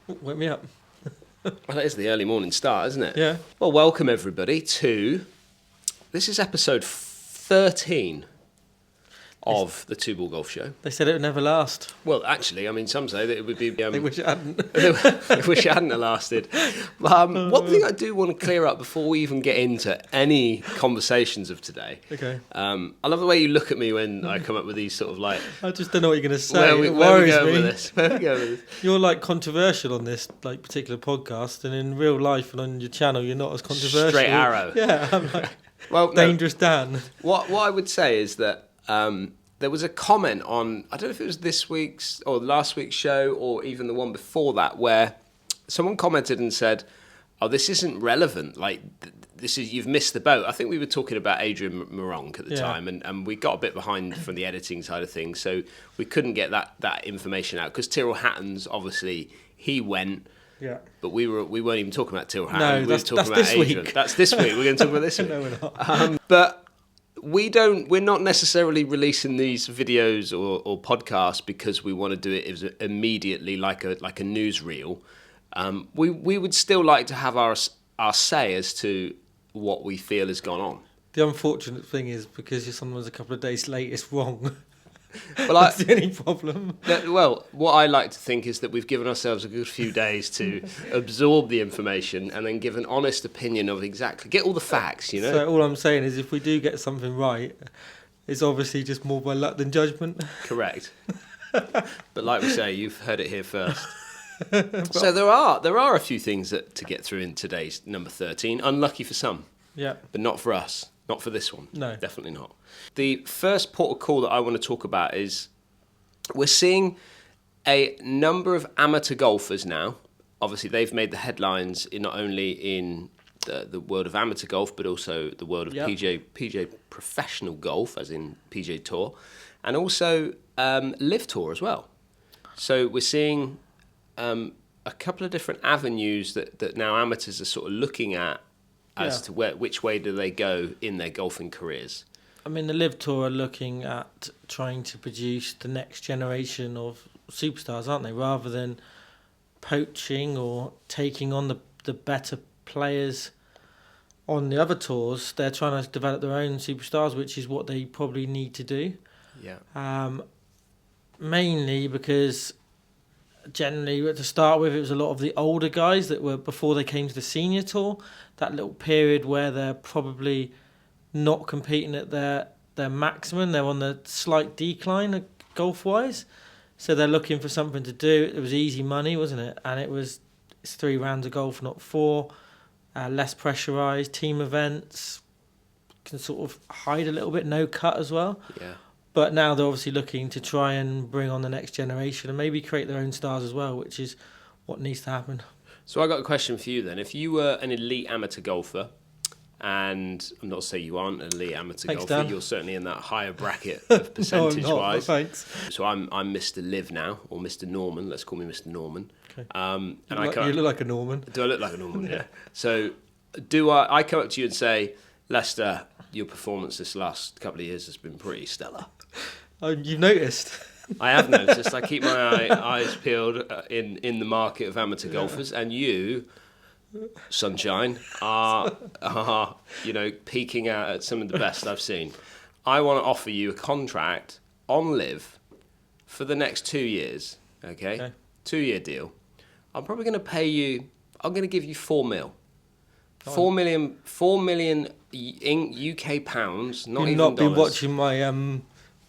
Wake me up. Well, that is the early morning start, isn't it? Yeah. Well, welcome everybody to... This is episode 13 of the Two Ball Golf Show. They said it would never last. Well, actually, I mean, some say that it would be... They wish it hadn't. They wish it hadn't have lasted. One thing I do want to clear up before we even get into any conversations of today. Okay. I love the way you look at me when I come up with these sort of like... I just don't know what you're going to say. Where we go with this? Where we go with this? You're like controversial on this like particular podcast, and in real life and on your channel, you're not as controversial. Straight arrow. Yeah, I'm like Well, Dangerous Dan. What I would say is that there was a comment on, I don't know if it was this week's or last week's show or even the one before that, where someone commented and said, "Oh, this isn't relevant. Like, this is you've missed the boat." I think we were talking about Adrian Moronk at the time, and we got a bit behind from the editing side of things, so we couldn't get that information out because Tyrrell Hatton's obviously he went. Yeah. But we weren't even talking about Tyrrell Hatton. No, we were that's talking about this Adrian. week. That's this week. We're going to talk about this week. No, we're not. But we're not necessarily releasing these videos or podcasts because we want to do it immediately like a newsreel. We would still like to have our say as to what we feel has gone on. The unfortunate thing is because you're sometimes a couple of days late, it's wrong. Well, That's the only problem. Well, what I like to think is that we've given ourselves a good few days to absorb the information and then give an honest opinion of get all the facts, you know? So all I'm saying is if we do get something right, it's obviously just more by luck than judgment. Correct. But like we say, you've heard it here first. So there are a few things to get through in today's number 13. Unlucky for some. Yeah. But not for us. Not for this one. No. Definitely not. The first port of call that I want to talk about is we're seeing a number of amateur golfers now. Obviously, they've made the headlines not only in the world of amateur golf, but also the world of PGA professional golf, as in PGA Tour, and also LIV Tour as well. So we're seeing a couple of different avenues that now amateurs are sort of looking at as to which way do they go in their golfing careers. I mean, the LIV Tour are looking at trying to produce the next generation of superstars, aren't they? Rather than poaching or taking on the better players on the other tours, they're trying to develop their own superstars, which is what they probably need to do. Yeah. Mainly because generally, to start with, it was a lot of the older guys that were before they came to the senior tour. That little period where they're probably not competing at their maximum. They're on the slight decline golf-wise. So they're looking for something to do. It was easy money, wasn't it? And it's 3 rounds of golf, not 4. Less pressurised, team events. Can sort of hide a little bit, no cut as well. Yeah. But now they're obviously looking to try and bring on the next generation and maybe create their own stars as well, which is what needs to happen. So I got a question for you then. If you were an elite amateur golfer, and I'm not saying you aren't an elite amateur golfer, Dan. You're certainly in that higher bracket of percentage-wise. No, thanks. So I'm Mr. Liv now, or Mr. Norman. Let's call me Mr. Norman. Okay. And you look like a Norman. Do I look like a Norman? Yeah. So I come up to you and say, Lester, your performance this last couple of years has been pretty stellar. Oh, you've noticed. I have noticed. I keep my eyes peeled in the market of amateur golfers, and you, Sunshine, are peeking out at some of the best I've seen. I want to offer you a contract on LIV for the next 2 years. Okay. 2-year deal. I'm probably going to pay you. I'm going to give you $4 million. 4 million in UK pounds, not You've even not been dollars. watching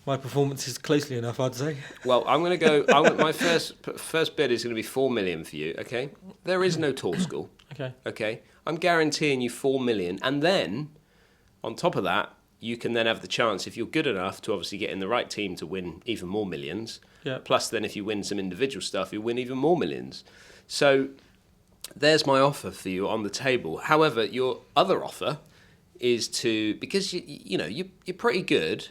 my performances closely enough, I'd say. Well, I'm going to go. My first bid is going to be 4 million for you. Okay, there is no tour school. Okay, I'm guaranteeing you 4 million, and then on top of that, you can then have the chance, if you're good enough, to obviously get in the right team to win even more millions. Yeah. Plus, then if you win some individual stuff, you win even more millions. So there's my offer for you on the table. However, your other offer is because you're pretty good.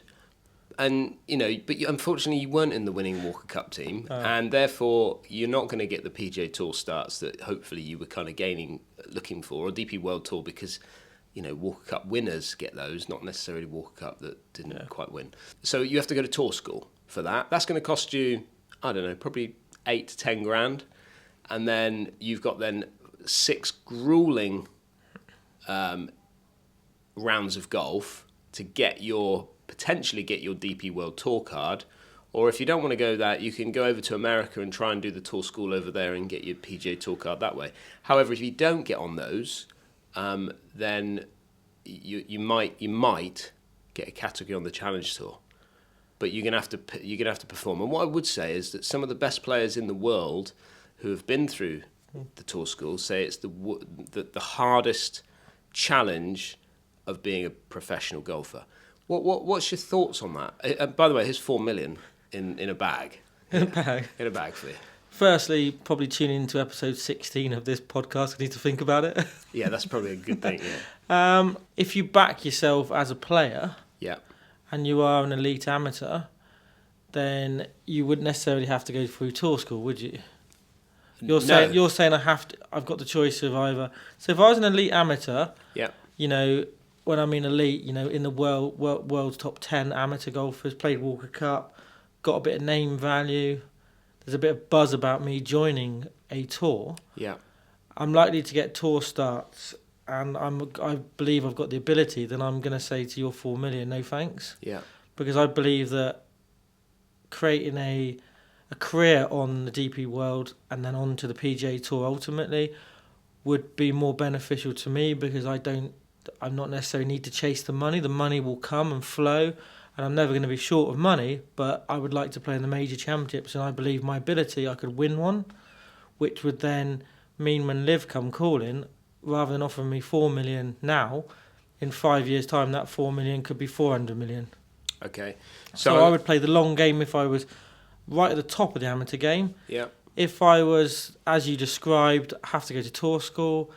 And, but unfortunately you weren't in the winning Walker Cup team. And therefore, you're not going to get the PGA Tour starts that hopefully you were kind of looking for, or DP World Tour, because, Walker Cup winners get those, not necessarily Walker Cup that didn't quite win. So you have to go to tour school for that. That's going to cost you, I don't know, probably 8 to 10 grand. and then you've got then 6 grueling rounds of golf to potentially get your DP World Tour card. Or if you don't want to go that, you can go over to America and try and do the tour school over there and get your PGA Tour card that way. However, if you don't get on those, then you might get a category on the Challenge Tour, but you're gonna have to perform. And what I would say is that some of the best players in the world who have been through the tour school say it's the hardest challenge of being a professional golfer. What's your thoughts on that? By the way, here's $4 million in a bag. In a bag. In a bag for you. Firstly, probably tune into episode 16 of this podcast. I need to think about it. Yeah, that's probably a good thing. Yeah. If you back yourself as a player, Yeah. and you are an elite amateur, then you wouldn't necessarily have to go through tour school, would you? You're saying I've got the choice of either. So if I was an elite amateur, Yeah. you know, when I mean elite, you know, in the world's top 10 amateur golfers, played Walker Cup, got a bit of name value. There's a bit of buzz about me joining a tour. Yeah. I'm likely to get tour starts, and I believe I've got the ability. Then I'm going to say to your $4 million, no thanks. Yeah. Because I believe that creating a career on the DP World and then on to the PGA Tour ultimately would be more beneficial to me, because I'm not necessarily need to chase the money. The money will come and flow, and I'm never going to be short of money, but I would like to play in the major championships, and I believe my ability, I could win one, which would then mean when LIV come calling, rather than offering me $4 million now, in 5 years' time, that $4 million could be $400 million. Okay. So I would play the long game if I was right at the top of the amateur game. Yeah. If I was, as you described, have to go to tour school,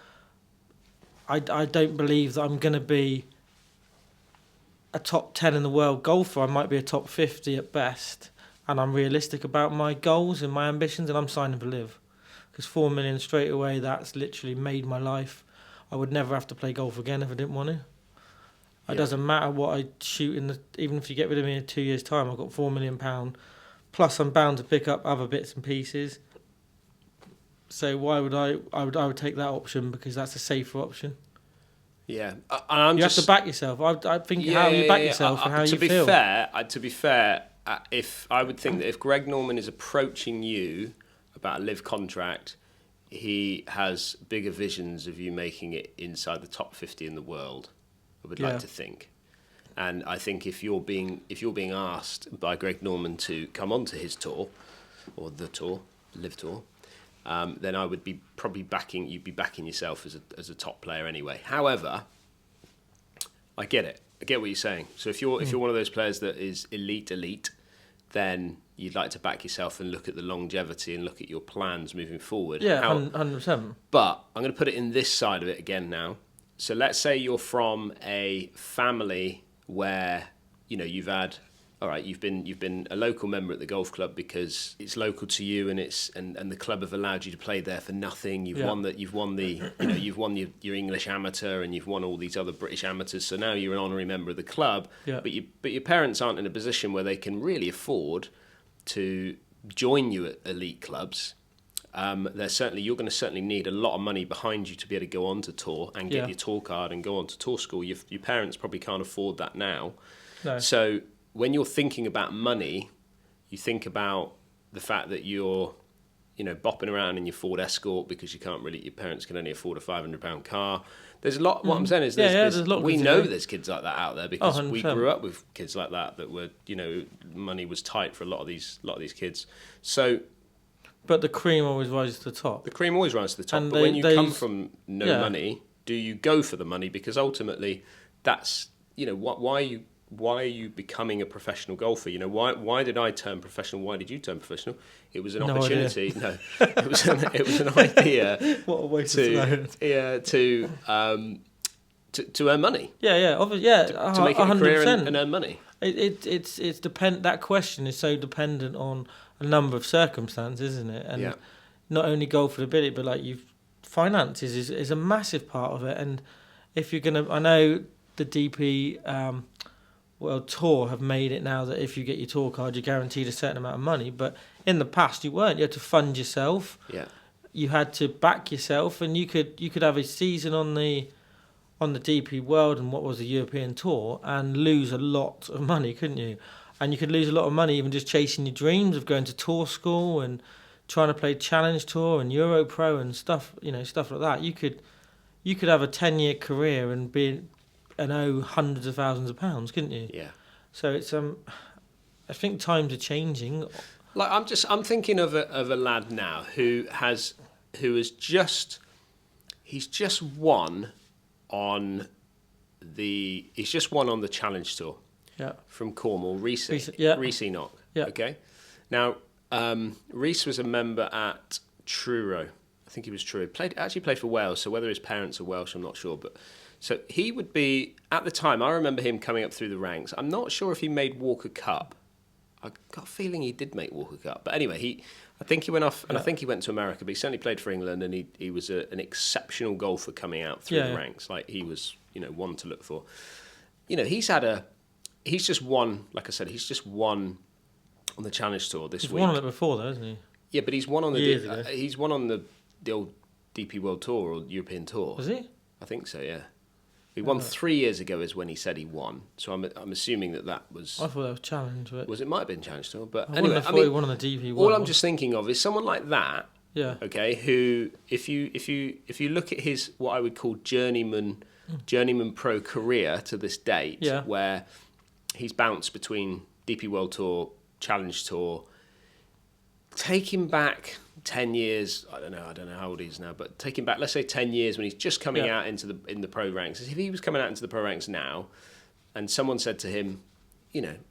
I don't believe that I'm going to be a top 10 in the world golfer. I might be a top 50 at best, and I'm realistic about my goals and my ambitions, and I'm signing for LIV. Because $4 million straight away, that's literally made my life. I would never have to play golf again if I didn't want to. It doesn't matter what I shoot even if you get rid of me in 2 years' time, I've got £4 million. Plus, I'm bound to pick up other bits and pieces. So why would I would take that option, because that's a safer option. Yeah, you have to back yourself. I think how you back yourself and how you feel. To be fair, if I would think that if Greg Norman is approaching you about a LIV contract, he has bigger visions of you making it inside the top 50 in the world. I would like to think, and I think if you're being asked by Greg Norman to come onto his tour, or the tour, LIV Tour, then I would be probably backing yourself as a top player anyway. However, I get it. I get what you're saying. So if you're one of those players that is elite, then you'd like to back yourself and look at the longevity and look at your plans moving forward. Yeah, 100%. But I'm going to put it in this side of it again now. So let's say you're from a family where you've been a local member at the golf club because it's local to you, and the club have allowed you to play there for nothing. You've won your English amateur, and you've won all these other British amateurs. So now you're an honorary member of the club. Yeah. But your parents aren't in a position where they can really afford to join you at elite clubs. You're going to certainly need a lot of money behind you to be able to go on to tour and get your tour card and go on to tour school. Your parents probably can't afford that now. No. So when you're thinking about money, you think about the fact that you're, bopping around in your Ford Escort because your parents can only afford a £500 car. There's a lot. What I'm saying is, there's a lot. We know there's kids like that out there because we grew up with kids like that were, money was tight for a lot of these kids. So. But the cream always rises to the top. The cream always rises to the top. But when you come from no money, do you go for the money? Because ultimately, that's why are you becoming a professional golfer? Why did I turn professional? Why did you turn professional? It was an opportunity. No, it was an idea. What a waste of time. To earn money. To make it a career and earn money. It's that question is so dependent on a number of circumstances, isn't it? And not only golf ability, but finances is a massive part of it. And if you're gonna, I know the DP World Tour have made it now that if you get your tour card, you're guaranteed a certain amount of money. But in the past, you weren't. You had to fund yourself. Yeah. you had to back yourself, and you could have a season on the DP World and what was the European Tour and lose a lot of money, couldn't you? And you could lose a lot of money even just chasing your dreams of going to tour school and trying to play Challenge Tour and Euro Pro and stuff, stuff like that. You could have a 10-year career and owe hundreds of thousands of pounds, couldn't you? Yeah. So it's I think times are changing. Like I'm thinking of a lad now who has just won on the Challenge Tour. Yeah. From Cornwall, Reese Enoch. Yeah. Okay. Now, Reese was a member at Truro. I think he was Truro. Actually played for Wales, so whether his parents are Welsh, I'm not sure. But so he would be, at the time, I remember him coming up through the ranks. I'm not sure if he made Walker Cup. I got a feeling he did make Walker Cup. But anyway, I think he went off, and I think he went to America, but he certainly played for England, and he was an exceptional golfer coming out through the ranks. Like, he was, one to look for. He's just won, like I said, on the Challenge Tour this week. He's won on it before, though, hasn't he? Yeah, but he's won on Years ago. He's won on the old DP World Tour or European Tour. Was he? I think so. Yeah, he won 3 years ago. Is when he said he won. So I'm assuming that was. I thought that was Challenge. But it might have been Challenge Tour, but anyway, I thought he won on the DP World. All I'm just thinking of is someone like that. Yeah. Okay. Who, if you look at his what I would call journeyman pro career to this date, where he's bounced between DP World Tour, Challenge Tour. Take him back 10 years. I don't know how old he is now, but take him back. Let's say 10 years when he's just coming out in the pro ranks. If he was coming out into the pro ranks now, and someone said to him,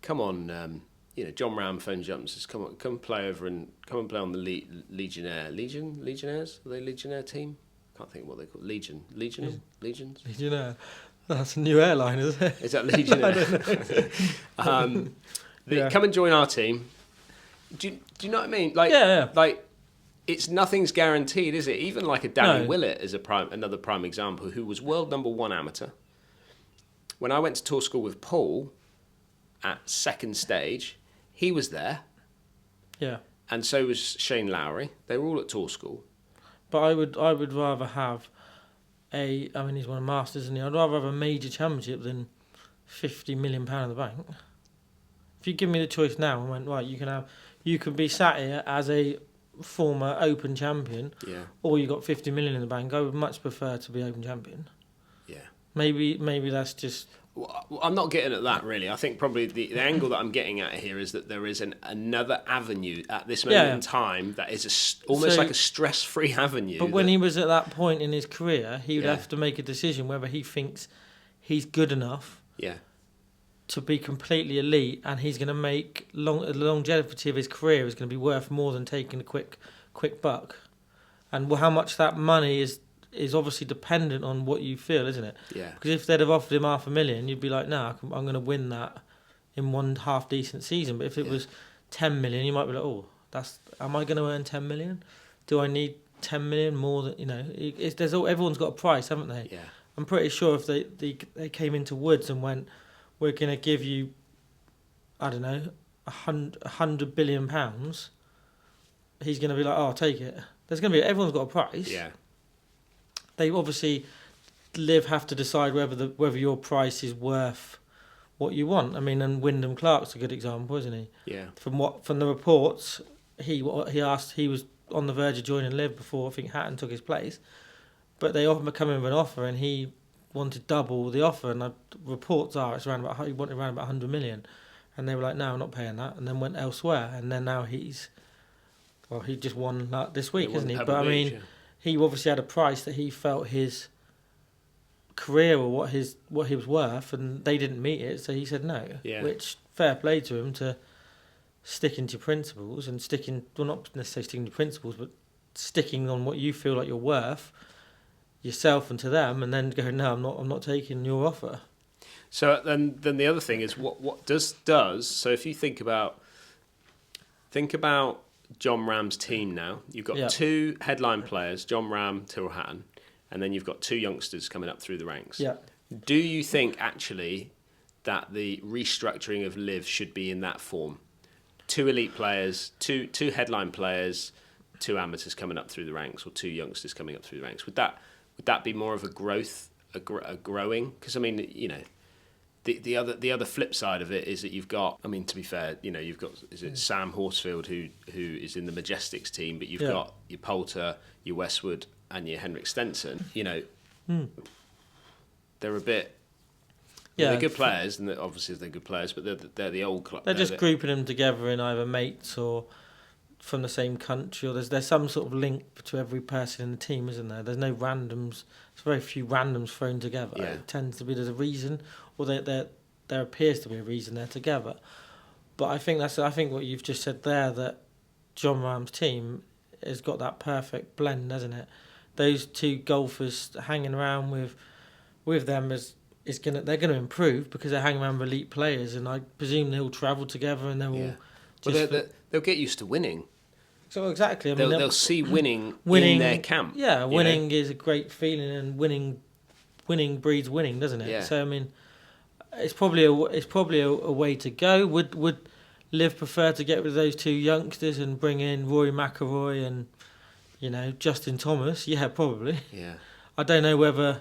come on, John Ram phones you up and says, come play over and come and play on the Legionnaires. Are they Legionnaire team? I can't think of what they call Legions. Legionnaire. That's a new airline, isn't it? Is that Legionnaire? Come and join our team. Do you know what I mean? Like, nothing's guaranteed, is it? Even like a Danny Willett is another prime example, who was world #1 amateur. When I went to tour school with Paul at second stage, he was there. Yeah. And so was Shane Lowry. They were all at tour school. But I would rather have he's won a Masters, isn't he? I'd rather have a major championship than £50 million in the bank. If you give me the choice now and went, right, you can be sat here as a former Open champion, or you got 50 million in the bank, I would much prefer to be Open champion. Yeah. Maybe that's just. Well, I'm not getting at that really. I think probably the angle that I'm getting at here is that there is another avenue at this moment in time that is almost like a stress-free avenue. But when he was at that point in his career, he would have to make a decision whether he thinks he's good enough. To be completely elite, and he's going to make the longevity of his career is going to be worth more than taking a quick buck, and how much that money is obviously dependent on what you feel, isn't it? Yeah. Because if they'd have offered him $500,000, you'd be like, no, I'm going to win that in one half decent season. But if it was 10 million, you might be like, oh, am I going to earn 10 million? Do I need 10 million more than everyone's got a price, haven't they? Yeah. I'm pretty sure if they came into Woods and went, we're going to give you, I don't know, £100 billion, he's going to be like, oh, I'll take it. Everyone's got a price. Yeah. They obviously, LIV have to decide whether your price is worth what you want. I mean, and Wyndham Clark's a good example, isn't he? Yeah. From the reports, he was on the verge of joining LIV before I think Hatton took his place, but they offered him come in with an offer, and he wanted double the offer, and the reports are he wanted around about 100 million, and they were like, no, I'm not paying that, and then went elsewhere, and then now he just won this week, isn't he? But I mean, he obviously had a price that he felt his career or what he was worth, and they didn't meet it, so he said no. Yeah. Which fair play to him to sticking to principles and not necessarily sticking to principles, but sticking on what you feel like you're worth yourself and to them, and then go, no, I'm not taking your offer. So then the other thing is what does so if you think about John Ram's team now, you've got two headline players, John Ram, Tyrrell Hatton, and then you've got two youngsters coming up through the ranks. Yeah. Do you think actually that the restructuring of LIV should be in that form? Two elite players, two headline players, two amateurs coming up through the ranks or two youngsters coming up through the ranks. Would that be more of a growing? Because I mean, you know, the other flip side of it is that you've got. I mean, to be fair, you know, you've got Sam Horsfield who is in the Majestics team, but you've got your Poulter, your Westwood, and your Hendriksen. You know, they're a bit. Yeah, they're good players, and obviously they're good players, but they're the old club. They're just grouping them together in either mates or from the same country, or there's some sort of link to every person in the team, isn't there? There's no randoms. There's very few randoms thrown together. Yeah. It tends to be there's a reason, or there appears to be a reason they're together. But I think what you've just said there, that John Rahm's team has got that perfect blend, hasn't it? Those two golfers hanging around with them they're gonna improve because they're hanging around with elite players, and I presume they'll travel together and they'll they'll get used to winning. So exactly, I mean, they'll see winning in their camp. Yeah, winning is a great feeling, and winning breeds winning, doesn't it? Yeah. So I mean, it's probably a way to go. Would Liv prefer to get rid of those two youngsters and bring in Rory McIlroy and, you know, Justin Thomas? Yeah, probably. Yeah. I don't know whether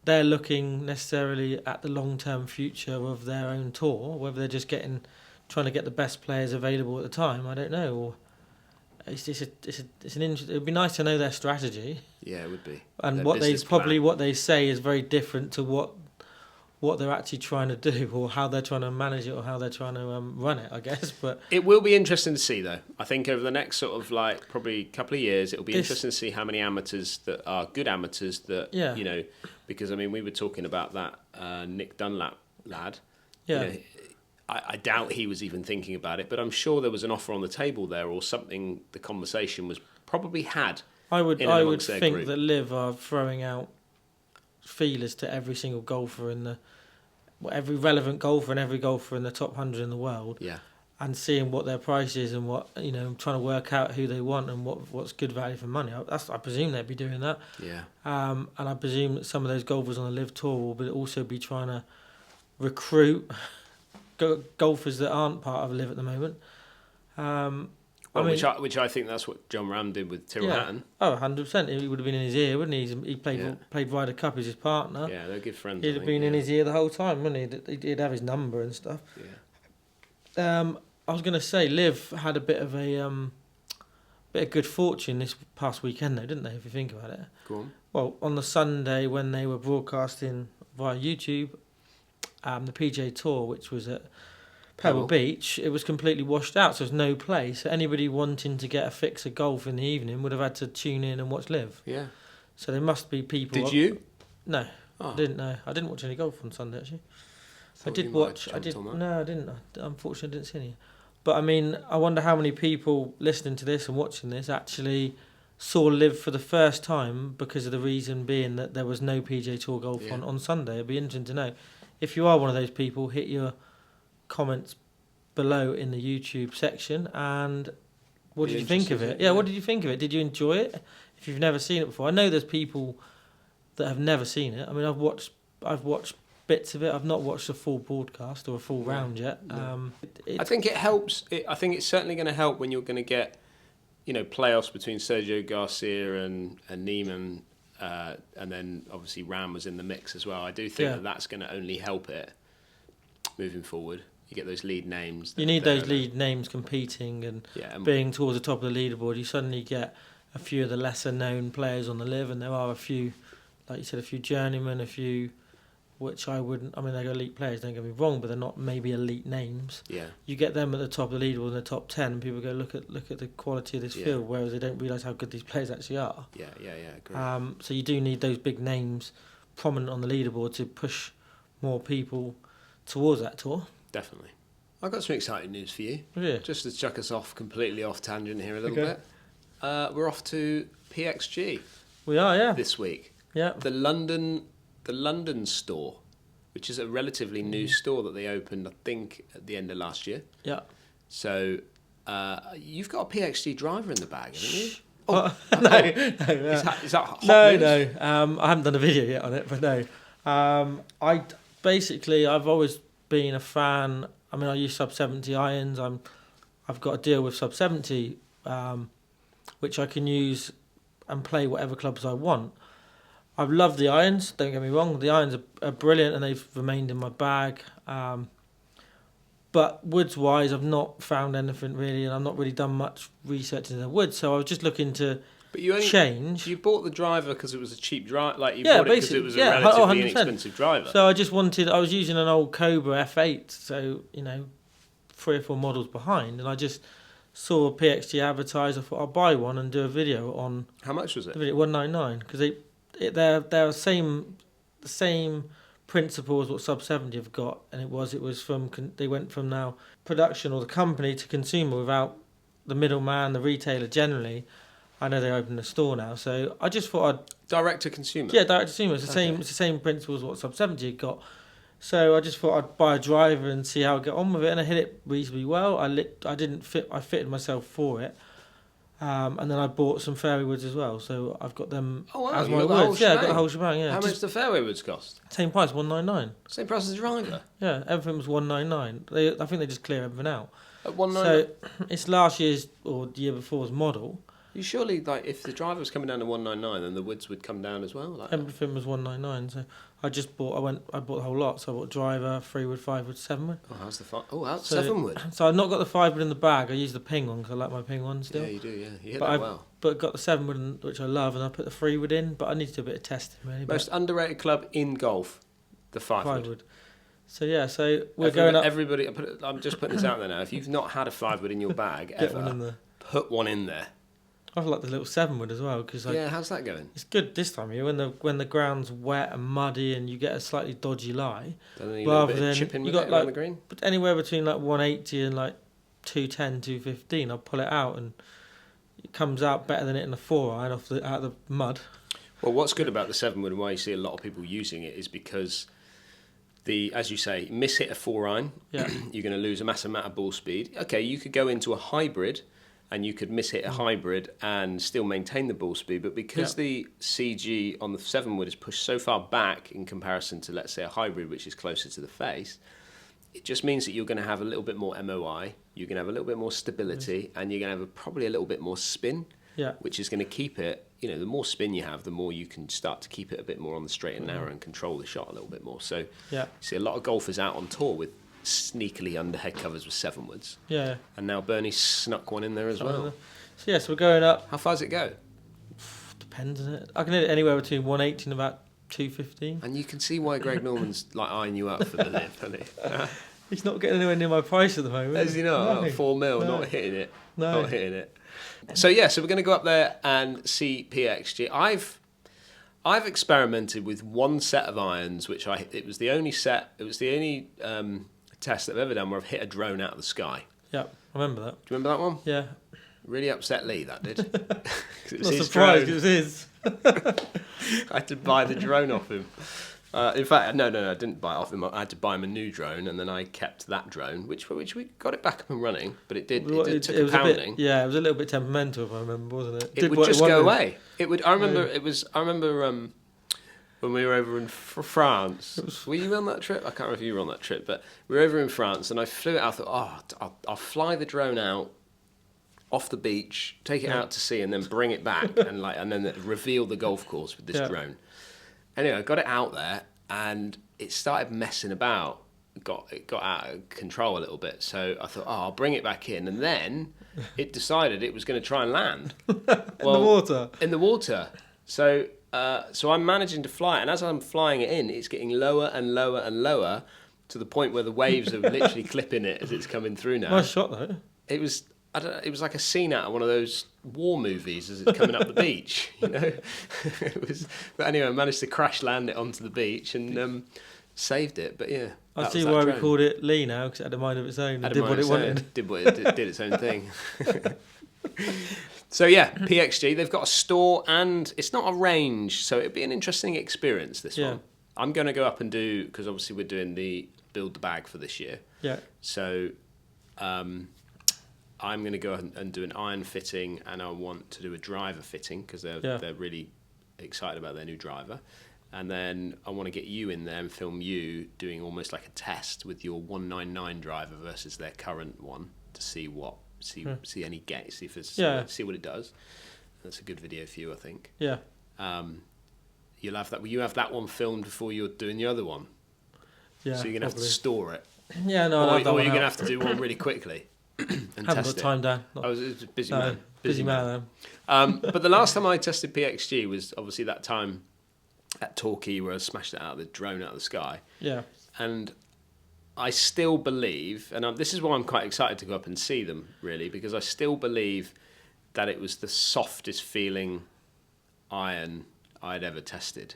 they're looking necessarily at the long-term future of their own tour, whether they're just trying to get the best players available at the time. I don't know. Or it's an interesting. It'd be nice to know their strategy. Yeah, it would be. And what they say is very different to what they're actually trying to do, or how they're trying to manage it, or how they're trying to run it, I guess. But it will be interesting to see, though. I think over the next sort of like probably couple of years, it'll be interesting to see how many amateurs that are good amateurs that, you know, because I mean, we were talking about that Nick Dunlap lad. Yeah. You know, I doubt he was even thinking about it, but I'm sure there was an offer on the table there, or something. The conversation was probably had. I would think that Liv are throwing out feelers to every single golfer every relevant golfer and every golfer in the top 100 in the world. Yeah. And seeing what their price is and what, you know, trying to work out who they want and what's good value for money. I presume they'd be doing that. Yeah. And I presume that some of those golfers on the LIV Tour will also be trying to recruit golfers that aren't part of LIV at the moment. Which I think that's what John Rahm did with Tyrrell Hatton. Oh, 100%. He would have been in his ear, wouldn't he? He played Ryder Cup as his partner. Yeah, they're good friends. He'd have been in his ear the whole time, wouldn't he? He'd have his number and stuff. Yeah. I was going to say, Liv had a bit of good fortune this past weekend, though, didn't they? If you think about it. Go on. Well, on the Sunday when they were broadcasting via YouTube, the PGA Tour, which was at Pebble Beach, it was completely washed out, so there's no play. So anybody wanting to get a fix of golf in the evening would have had to tune in and watch Liv. Yeah. So there must be people. Did you? No, I didn't know. I didn't watch any golf on Sunday actually. I did watch. No, I didn't. Unfortunately, I didn't see any. But I mean, I wonder how many people listening to this and watching this actually saw Liv for the first time, because of the reason being that there was no PGA Tour golf on Sunday. It'd be interesting to know. If you are one of those people, hit your comments below in the YouTube section, and what did you think of it? Yeah, what did you think of it? Did you enjoy it? If you've never seen it before, I know there's people that have never seen it. I mean, I've watched bits of it. I've not watched a full broadcast or a full round yet. No. I think it helps. I think it's certainly going to help when you're going to get, you know, playoffs between Sergio Garcia and Neiman, and then obviously Rahm was in the mix as well. I do think that's going to only help it moving forward. You get those lead names. You need those lead names competing and being towards the top of the leaderboard. You suddenly get a few of the lesser known players on the LIV, and there are a few, like you said, a few journeymen, a few which I wouldn't. I mean, they're elite players. Don't get me wrong, but they're not maybe elite names. Yeah. You get them at the top of the leaderboard in the top 10, and people go look at the quality of this field, whereas they don't realise how good these players actually are. Yeah. Agree. So you do need those big names prominent on the leaderboard to push more people towards that tour. Definitely. I've got some exciting news for you. Yeah. Just to chuck us off completely off tangent here a little bit. We're off to PXG. We are, yeah. This week. Yeah. The London store, which is a relatively new store that they opened, I think, at the end of last year. Yeah. So you've got a PXG driver in the bag, haven't you? No. Is that hot news? No. I haven't done a video yet on it, but no. I've always been a fan. I mean, I use sub 70 irons. I've got a deal with sub 70 which I can use and play whatever clubs I want. I've loved the irons, don't get me wrong. The irons are brilliant and they've remained in my bag. But woods-wise, I've not found anything really, and I've not really done much research into the woods. So I was just looking to change. You bought the driver because it was a cheap driver, like you bought it because it was a relatively inexpensive driver. So I was using an old Cobra F8, so 3 or 4 models behind, and I just saw PXG advertised. I thought I'll buy one and do a video on. How much was it? The video, $199, because they're the same principle as what Sub 70 have got, and it was from they went from now production or the company to consumer without the middleman, the retailer generally. I know they opened a store now, so I just thought I'd direct to consumer. Yeah, direct to consumer. It's the same. It's the same principle as what Sub 70 had got. So I just thought I'd buy a driver and see how I get on with it, and I hit it reasonably well. I fitted myself for it, and then I bought some fairway woods as well. So I've got them as my woods. Yeah, I got the whole shebang. Yeah. How much the fairway woods cost? Same price, $199. Same price as the driver. Yeah, everything was $199. I think they just clear everything out. At $199. So it's last year's or the year before's model. You surely, like, if the driver was coming down to $199, then the woods would come down as well. Like everything was $199. So I bought the whole lot. So I bought driver, 3 wood, 5 wood, 7 wood. Oh, how's the 7 wood? So I've not got the 5 wood in the bag. I use the ping one because I like my ping one still. Yeah, you do. Yeah, you hit that well. But got the 7 wood, which I love, and I put the 3 wood in. But I need to do a bit of testing really. Most underrated club in golf, the 5 wood. So yeah, we're going up. Everybody, I'm just putting this out there now. If you've not had a 5 wood in your bag ever, put one in there. I like the little 7 wood as well because how's that going? It's good this time of year when the ground's wet and muddy and you get a slightly dodgy lie. Rather than chipping you got the green. But anywhere between like 180 and like 210, 215, I'll pull it out and it comes out better than it in a 4-iron out of the mud. Well, what's good about the 7 wood and why you see a lot of people using it is because as you say, miss-hit a 4-iron, you're going to lose a massive amount of ball speed. Okay, you could go into a hybrid and you could miss-hit a hybrid and still maintain the ball speed, but because the CG on the 7 wood is pushed so far back in comparison to, let's say, a hybrid, which is closer to the face, it just means that you're going to have a little bit more MOI, you're going to have a little bit more stability, and you're going to have probably a little bit more spin, which is going to keep it, the more spin you have, the more you can start to keep it a bit more on the straight and narrow and control the shot a little bit more. So you see a lot of golfers out on tour with sneakily under head covers with 7 woods. Yeah. And now Bernie snuck one in there as well. So we're going up. How far does it go? Depends on it. I can hit it anywhere between 180 and about 215. And you can see why Greg Norman's like eyeing you up for the LIV, hasn't he? He's not getting anywhere near my price at the moment. Is he not? No. 4 mil, not hitting it. No. Not hitting it. So we're going to go up there and see PXG. I've experimented with one set of irons, it was the only test that I've ever done where I've hit a drone out of the sky. Yeah, I remember that. Do you remember that one? Yeah. Really upset Lee, that did. It was not surprised, it was his. I had to buy the drone off him. In fact, no, I didn't buy it off him. I had to buy him a new drone, and then I kept that drone, which we got it back up and running, but it took a pounding. It was a little bit temperamental, if I remember, wasn't it? It would just go away. It would. I remember when we were over in France. Were you on that trip? I can't remember if you were on that trip, but we were over in France, and I flew it out. I thought, I'll fly the drone out off the beach, take it out to sea, and then bring it back, and then reveal the golf course with this drone. Anyway, I got it out there, and it started messing about. It got out of control a little bit. So I thought, I'll bring it back in, and then it decided it was going to try and land in the water. In the water. So I'm managing to fly it, and as I'm flying it in, it's getting lower and lower and lower to the point where the waves are literally clipping it as it's coming through now. Nice shot though. It was. It was like a scene out of one of those war movies as it's coming up the beach, It was, but anyway, I managed to crash land it onto the beach and saved it. But yeah, I see why we called it Lee now, because it had a mind of its own. It did what it wanted. Did its own thing. So yeah, PXG, they've got a store and it's not a range, so it'd be an interesting experience. This one, I'm going to go up and do, because obviously we're doing the build the bag for this year. Yeah. So. I'm going to go and do an iron fitting, and I want to do a driver fitting because they're really excited about their new driver. And then I want to get you in there and film you doing almost like a test with your 199 driver versus their current one to see what see what it does. That's a good video for you, I think. Yeah. You'll have that. You have that one filmed before you're doing the other one. Yeah. So you're gonna have to store it. Yeah, no, or you're gonna have to do one really quickly and haven't test got it. time, Dan. I was a busy man. Busy man. But the last time I tested PXG was obviously that time at Torquay where I smashed it out of the drone out of the sky. Yeah. And I still believe, and this is why I'm quite excited to go up and see them, really, because I still believe that it was the softest feeling iron I'd ever tested.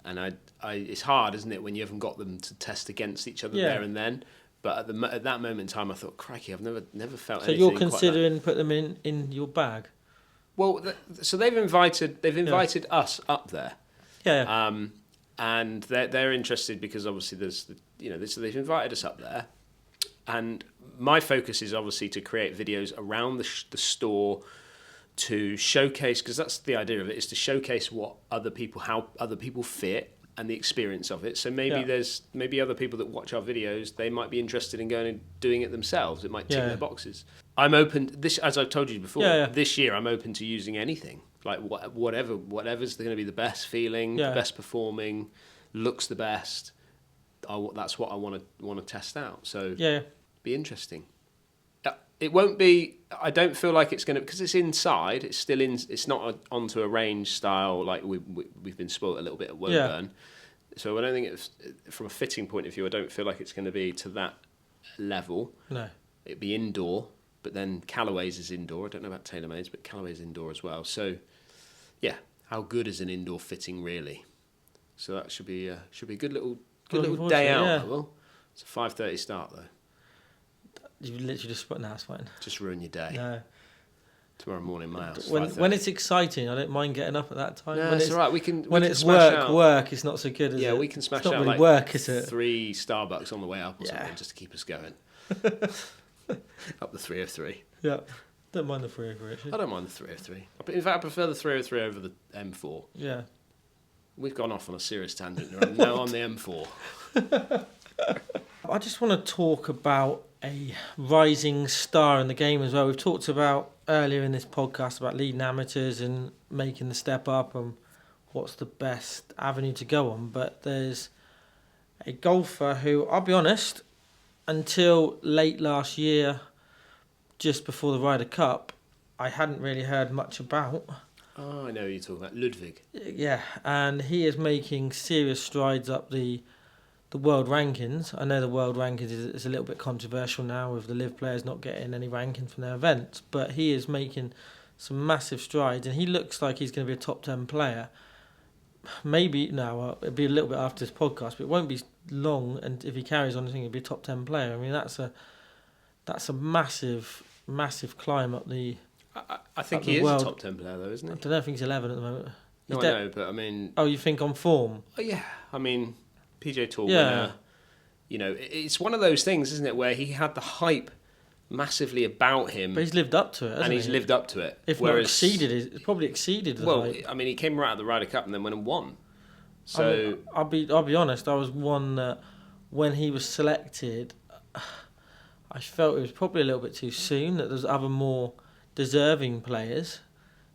And it's hard, isn't it, when you haven't got them to test against each other there and then. But at that moment in time, I thought, crikey, I've never felt anything. So you're considering putting them in your bag? Well, so they've invited us up there. Yeah. And they're interested because obviously they've invited us up there, and my focus is obviously to create videos around the store to showcase, because that's the idea of it, is to showcase how other people fit and the experience of it. So maybe other people that watch our videos, they might be interested in going and doing it themselves. It might tick their boxes. I'm open. As I've told you before, this year I'm open to using anything. Like whatever's going to be the best feeling, the best performing, looks the best. That's what I want to test out. So be interesting. It won't be. I don't feel like it's going to, because it's inside. It's still in. It's not onto a range style like we've been spoilt a little bit at Woburn. So I don't think it's, from a fitting point of view, I don't feel like it's going to be to that level. No. It'd be indoor, but then Callaway's is indoor. I don't know about TaylorMade's, but Callaway's indoor as well. So, yeah, how good is an indoor fitting really? So that should be a good little day out. Yeah. Well, it's a 5:30 start though. You literally just put it's fine. Just ruin your day. No. Tomorrow morning, my house. When it's exciting, I don't mind getting up at that time. No, it's all right. When it's work, it's not so good. Yeah, we can smash it's not out really like work, is it? 3 Starbucks on the way up or something, just to keep us going. Up the 303. Yeah, don't mind the 303. Actually. I don't mind the 303. In fact, I prefer the 303 over the M4. Yeah. We've gone off on a serious tangent. I'm now on the M4. I just want to talk about a rising star in the game as well. We've talked about earlier in this podcast about leading amateurs and making the step up and what's the best avenue to go on. But there's a golfer who, I'll be honest, until late last year, just before the Ryder Cup, I hadn't really heard much about. Oh, I know who you're talking about. Ludvig. Yeah, and he is making serious strides up the world rankings. I know the world rankings is a little bit controversial now with the LIV players not getting any ranking from their events, but he is making some massive strides and he looks like he's going to be a top 10 player. Maybe, it'll be a little bit after this podcast, but it won't be long, and if he carries on, I think he'll be a top 10 player. I mean, that's a massive, massive climb up the I think he is a top 10 player though, isn't he? I don't know, I think he's 11 at the moment. No, I know, but I mean... Oh, you think on form? Oh, yeah. I mean... PJ Tour winner, it's one of those things, isn't it, where he had the hype massively about him, but he's lived up to it, hasn't he's lived up to it. If not exceeded it, probably exceeded the hype. I mean, he came right out of the Ryder Cup and then went and won. So I'll be honest, I was one that when he was selected, I felt it was probably a little bit too soon. That there's other more deserving players,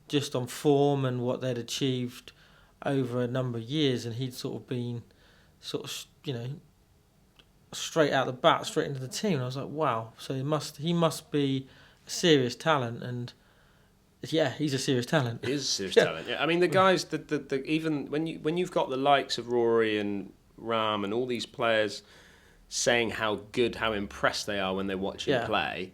just on form and what they'd achieved over a number of years, and he'd sort of been. Straight out the bat, straight into the team. And I was like, wow. So he must be a serious talent, and he's a serious talent. He is a serious talent. Yeah, I mean the guys, the even when you've got the likes of Rory and Rahm and all these players saying how good, how impressed they are when they watch him play,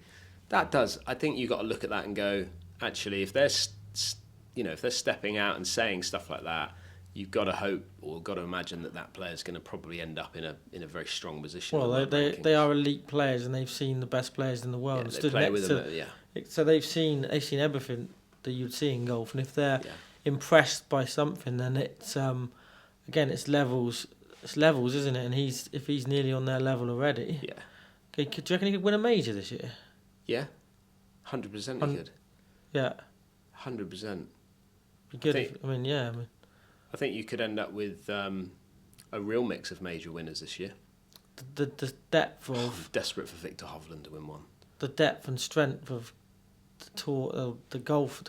that does. I think you got to look at that and go, actually, if they're stepping out and saying stuff like that. You've got to hope or got to imagine that player's going to probably end up in a very strong position. Well, they are elite players and they've seen the best players in the world. Yeah, and they stood play next with to them. So they've seen everything that you'd see in golf, and if they're impressed by something, then it's again it's levels. It's levels, isn't it? And if he's nearly on their level already. Yeah. Okay, do you reckon he could win a major this year? Yeah, 100% he could. Yeah. 100%. Be good. I think you could end up with a real mix of major winners this year. The depth of... I'm desperate for Victor Hovland to win one. The depth and strength of the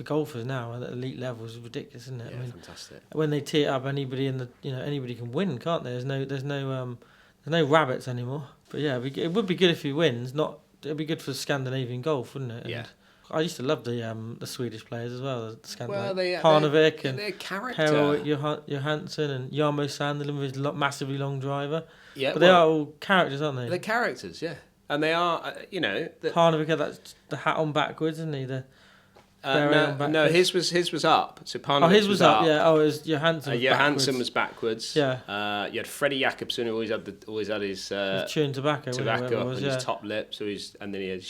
golfers now at elite levels is ridiculous, isn't it? Yeah, I mean, fantastic. when they tee it up, anybody anybody can win, can't they? There's no rabbits anymore. But yeah, it would be good if he wins. It'd be good for Scandinavian golf, wouldn't it? And Yeah. I used to love the Swedish players as well. The Scandinavian Well, Parnevik and their character. Perel Johansson and Jarmo Sandelin with his massively long driver. Yeah, but they are all characters, aren't they? They're characters, yeah. And they are, Parnevik had the hat on backwards, isn't he? No, his was up. So Parnevik his was up. Yeah. Oh, it was Johansson. Johansson Was backwards. Yeah. You had Freddie Jakobsen, who always had his chewing tobacco up was, on his top lip. So and then he had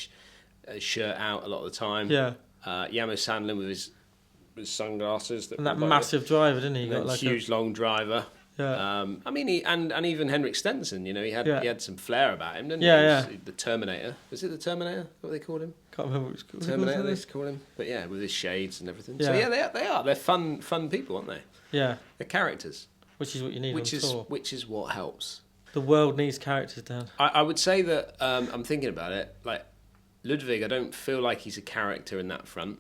his shirt out a lot of the time. Yeah. Jarmo Sandelin with his sunglasses. And that massive driver, didn't he? Got like huge long driver. Yeah. I mean, and even Hendriksen, he had some flair about him, didn't he? Yeah. The Terminator. Was it the Terminator? What they called him? Can't remember what it's called. Terminator, they used to call him. But yeah, with his shades and everything. Yeah. So yeah, they are. They're fun people, aren't they? Yeah. They're characters. Which is what you need on tour. Which is what helps. The world needs characters, Dan. I would say that I'm thinking about it. Like Ludvig, I don't feel like he's a character in that front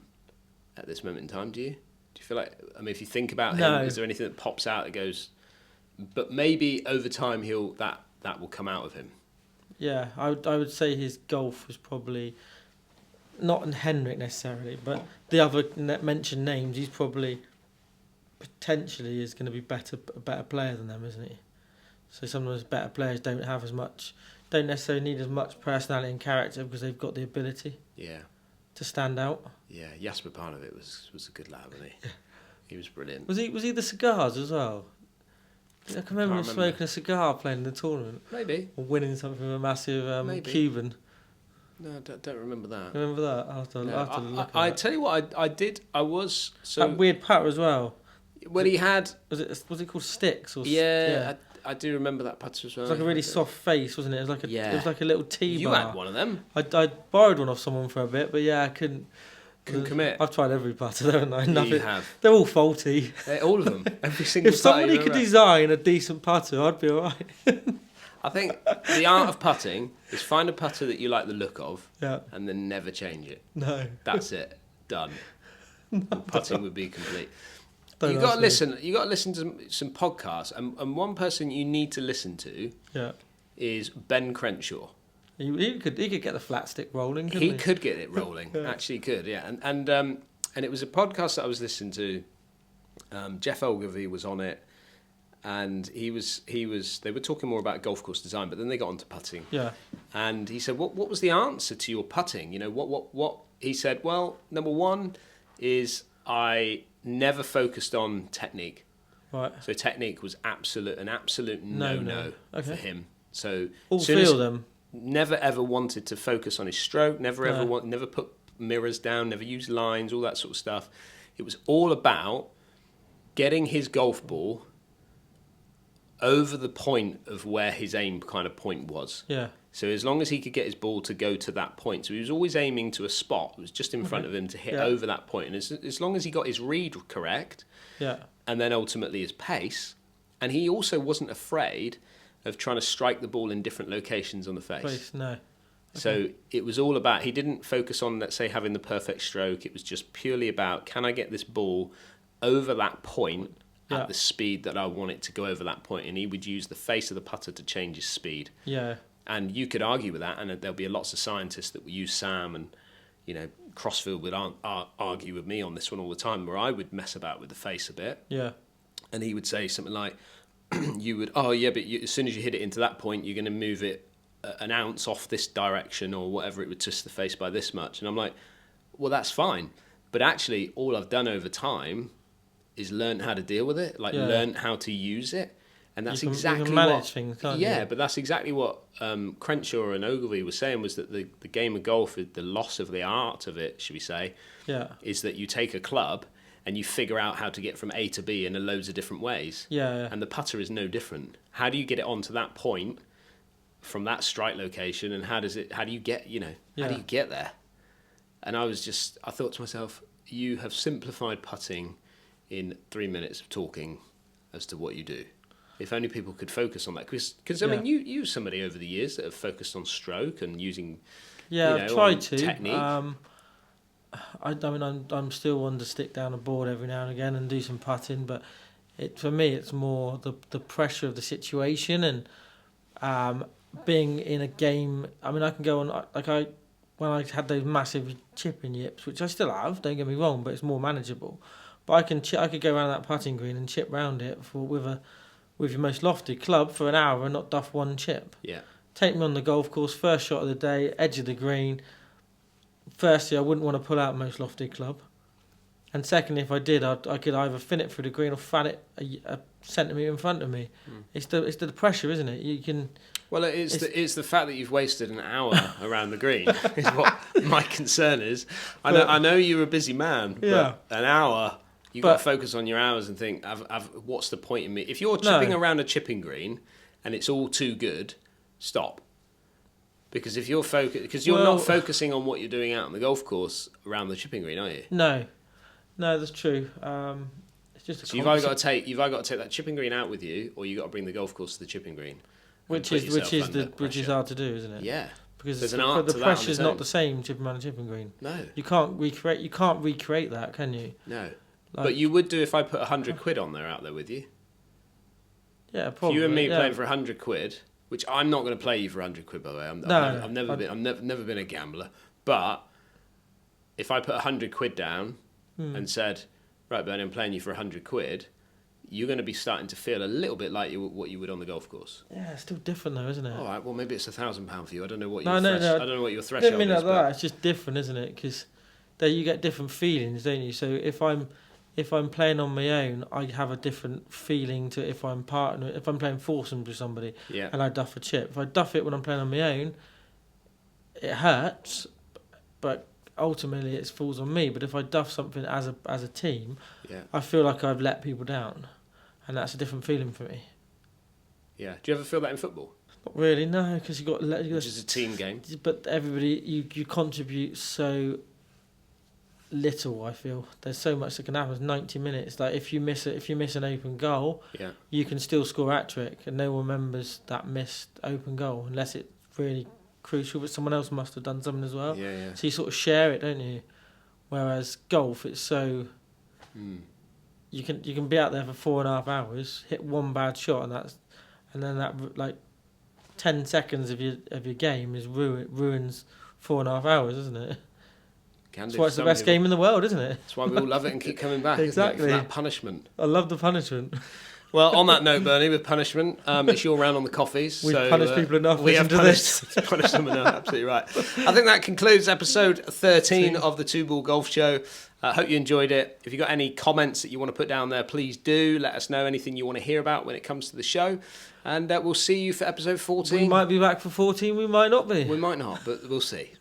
at this moment in time. Do you? Do you feel like? I mean, if you think about him, is there anything that pops out that goes? But maybe over time that will come out of him. Yeah, I would say his golf was probably not in Henrik necessarily, but the other mentioned names. He's probably potentially is going to be a better player than them, isn't he? So some of those better players don't necessarily need as much personality and character because they've got the ability. Yeah. To stand out. Yeah, Jasper Parnevik was a good lad, wasn't he? Yeah. He was brilliant. Was he the cigars as well? I can remember him smoking a cigar playing in the tournament. Maybe. Or winning something with a massive Cuban. No, I don't remember that. Remember that? I'll have to look at I tell you what, I did. I was so that weird putter as well. Well, he had. Was it called Sticks or? Yeah. I do remember that putter as well. It was like a really soft face, wasn't it? It was like a little tea bar. You had one of them. I borrowed one off someone for a bit, but yeah, I couldn't commit. I've tried every putter, haven't I? Nothing. You have. They're all faulty. All of them. Every single. If somebody could design a decent putter, I'd be alright. I think the art of putting is find a putter that you like the look of, yeah, and then never change it. No. That's it. Done. Putting would be complete. You got to listen. You got to listen to some podcasts, and one person you need to listen to, is Ben Crenshaw. He could get the flat stick rolling. He could get it rolling. Actually, could. Yeah, and it was a podcast that I was listening to. Jeff Ogilvy was on it, and he was. They were talking more about golf course design, but then they got onto putting. Yeah. And he said, "What was the answer to your putting? You know, what?" He said, "Well, number one is I never focused on technique. Right. So technique was an absolute no for him. So all three of them. Never ever wanted to focus on his stroke. Never put mirrors down. Never used lines. All that sort of stuff. It was all about getting his golf ball over the point of where his aim kind of point was. Yeah. So as long as he could get his ball to go to that point, so he was always aiming to a spot that was just in front of him to hit over that point. And as long as he got his read correct, and then ultimately his pace, and he also wasn't afraid of trying to strike the ball in different locations on the face. No. Okay. So it was all about, he didn't focus on, let's say, having the perfect stroke. It was just purely about, can I get this ball over that point at the speed that I want it to go over that point? And he would use the face of the putter to change his speed. Yeah. And you could argue with that, and there'll be lots of scientists that will use Sam, and Crossfield would argue with me on this one all the time, where I would mess about with the face a bit. Yeah. And he would say something like, as soon as you hit it into that point, you're going to move it an ounce off this direction or whatever, it would twist the face by this much. And I'm like, well, that's fine. But actually, all I've done over time is learn how to deal with it, learn how to use it. And that's exactly you can manage things, can't you? But that's exactly what Crenshaw and Ogilvy were saying, was that the game of golf, the loss of the art of it, should we say, is that you take a club and you figure out how to get from A to B in loads of different ways. Yeah. And the putter is no different. How do you get it onto that point from that strike location, and how do you get there? And I thought to myself, you have simplified putting in 3 minutes of talking as to what you do. If only people could focus on that, because I mean, you're somebody over the years that have focused on stroke and using, I've tried to technique. I'm still one to stick down a board every now and again and do some putting, but for me it's more the pressure of the situation and being in a game. I mean, I can go on when I had those massive chipping yips, which I still have. Don't get me wrong, but it's more manageable. But I could go around that putting green and chip round it with your most lofty club for an hour and not duff one chip. Yeah. Take me on the golf course, first shot of the day, edge of the green. Firstly, I wouldn't want to pull out most lofty club. And secondly, if I did, I could either fin it through the green or fan it a centimetre in front of me. It's the pressure, isn't it? You can. Well, it's the fact that you've wasted an hour around the green is what my concern is. I know you're a busy man, but an hour, you've got to focus on your hours and think, what's the point in me? If you're chipping around a chipping green and it's all too good, stop. Because if you're not focusing on what you're doing out on the golf course around the chipping green, are you? No, that's true. It's just you've either got to take that chipping green out with you, or you've got to bring the golf course to the chipping green. Which is hard to do, isn't it? Yeah, because there's an art to that. The pressure's not the same chipping around a chipping green. No, you can't recreate that, can you? No, but you would do if I put 100 quid on there out there with you. Yeah, probably. If you and me playing for 100 quid, which I'm not going to play you for 100 quid, by the way. I've never been a gambler. But if I put 100 quid down and said, right, Bernie, I'm playing you for 100 quid, you're going to be starting to feel a little bit like what you would on the golf course. Yeah, it's still different though, isn't it? All right, well maybe it's £1,000 for you. I don't know what I don't know what your threshold is. I don't mean like is, that. It's just different, isn't it? Because there you get different feelings, don't you? So if I'm playing on my own, I have a different feeling to if I'm playing foursomes with somebody and I duff a chip. If I duff it when I'm playing on my own, it hurts, but ultimately it falls on me. But if I duff something as a team, I feel like I've let people down, and that's a different feeling for me. Yeah. Do you ever feel that in football? Not really, no, because which is a team game. But everybody, you contribute so little. I feel there's so much that can happen. It's 90 minutes. Like if you miss an open goal, you can still score a hat-trick, and no one remembers that missed open goal unless it's really crucial. But someone else must have done something as well. Yeah. So you sort of share it, don't you? Whereas golf, it's so you can be out there for 4.5 hours, hit one bad shot, and then that like 10 seconds of your game is ruins 4.5 hours, isn't it? That's why it's the best game in the world, isn't it? That's why we all love it and keep coming back. Exactly. Isn't it? For that punishment. I love the punishment. Well, on that note, Bernie, with punishment, it's your round on the coffees. We've punished people enough. We have punished them enough. Absolutely right. I think that concludes episode 13 of the Two Ball Golf Show. I hope you enjoyed it. If you've got any comments that you want to put down there, please do. Let us know anything you want to hear about when it comes to the show. And we'll see you for episode 14. We might be back for 14, we might not be. We might not, but we'll see.